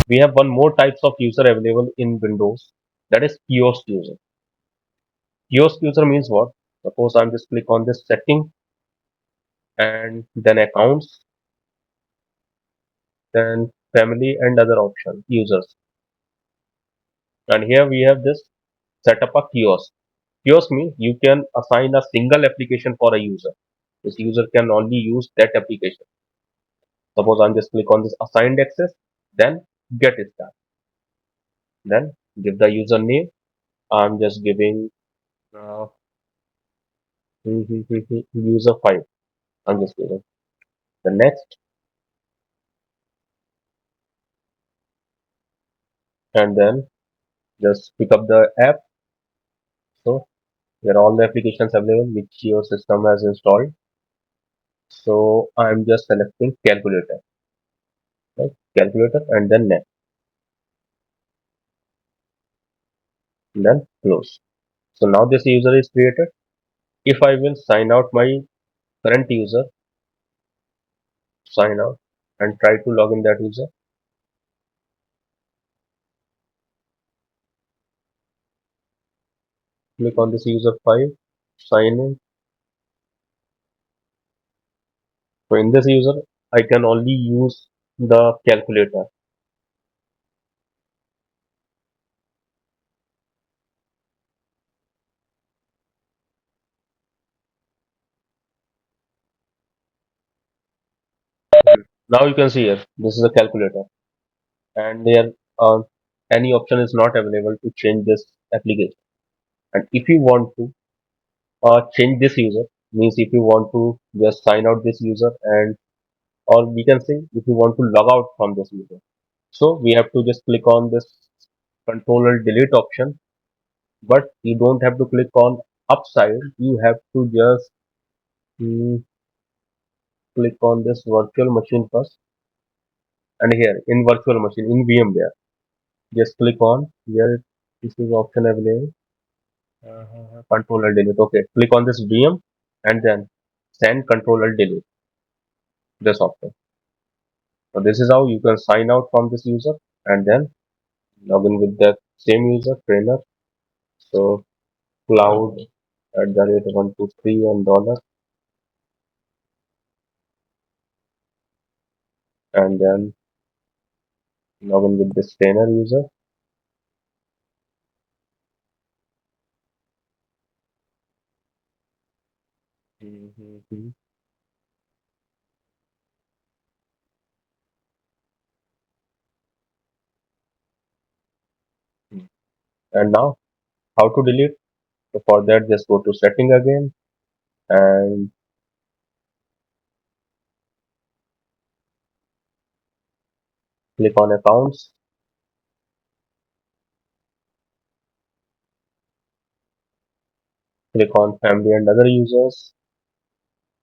We have one more types of user available in Windows, that is kiosk user. Kiosk user means what? Suppose I'm just click on this setting and then accounts, then family and other option users. And here we have this set up a kiosk. Kiosk means you can assign a single application for a user. This user can only use that application. Suppose I'm just click on this assigned access, then get start. Then give the username. I'm just giving uh, user 5. I'm just giving the next, and then just pick up the app. So here are all the applications available which your system has installed. So I'm just selecting calculator, right? Calculator and then next, and then close. So now this user is created. If I will sign out my current user, sign out and try to log in that user, click on this user 5, sign in. So in this user, I can only use the calculator. Now you can see here, this is a calculator, and there any option is not available to change this application. And if you want to change this user, means if you want to just sign out this user, and or we can say if you want to log out from this user, so we have to just click on this control and delete option. But you don't have to click on upside, you have to just click on this virtual machine first, and here in virtual machine in VMware, just click on here. This is option available. Control and delete. Okay, click on this VM and then send control and delete this option. So this is how you can sign out from this user and then log in with the same user trainer. So cloud at the rate 123 and dollar, and then log in with this trainer user. Mhm. And now how to delete? So for that, just go to setting again and click on accounts, click on family and other users.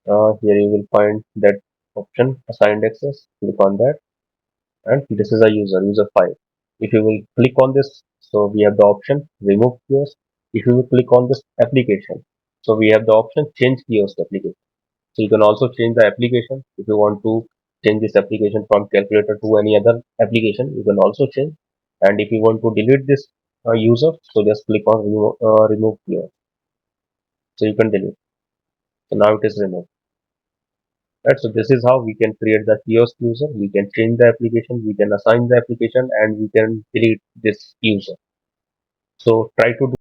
Here you will find that option assigned access. Click on that, and this is a user 5. If you will click on this, so we have the option remove kiosk. If you will click on this application, so we have the option change kiosk application. So you can also change the application if you want to change this application from calculator to any other application. You can also change. And if you want to delete this user, so just click on remove kiosk. So you can delete. So now it is removed. Right, so this is how we can create the kiosk user. We can change the application, we can assign the application, and we can delete this user. So try to